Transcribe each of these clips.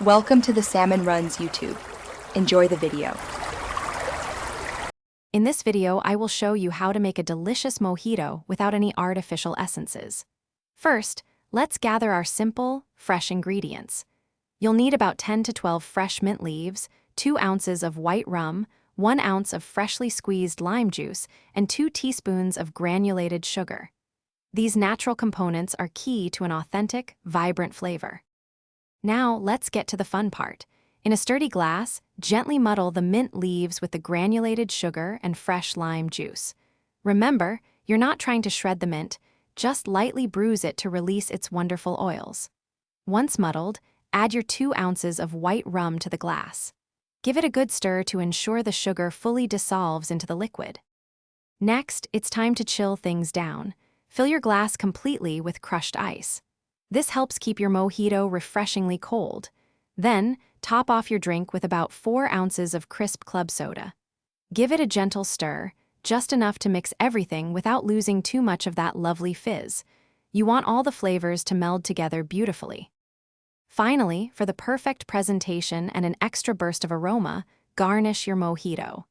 Welcome to the Salmon Runs YouTube. Enjoy the video. In this video, I will show you how to make a delicious mojito without any artificial essences. First, let's gather our simple, fresh ingredients. You'll need about 10 to 12 fresh mint leaves, 2 ounces of white rum, 1 ounce of freshly squeezed lime juice, and 2 teaspoons of granulated sugar. These natural components are key to an authentic, vibrant flavor. Now, let's get to the fun part. In a sturdy glass, gently muddle the mint leaves with the granulated sugar and fresh lime juice. Remember, you're not trying to shred the mint, just lightly bruise it to release its wonderful oils. Once muddled, add your 2 ounces of white rum to the glass. Give it a good stir to ensure the sugar fully dissolves into the liquid. Next, it's time to chill things down. Fill your glass completely with crushed ice. This helps keep your mojito refreshingly cold. Then, top off your drink with about 4 ounces of crisp club soda. Give it a gentle stir, just enough to mix everything without losing too much of that lovely fizz. You want all the flavors to meld together beautifully. Finally, for the perfect presentation and an extra burst of aroma, garnish your mojito.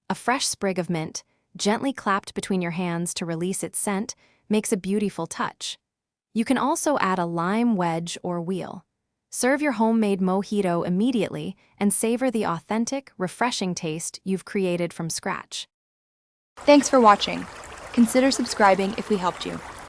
A fresh sprig of mint, gently clapped between your hands to release its scent, makes a beautiful touch. You can also add a lime wedge or wheel. Serve your homemade mojito immediately and savor the authentic, refreshing taste you've created from scratch. Thanks for watching. Consider subscribing if we helped you.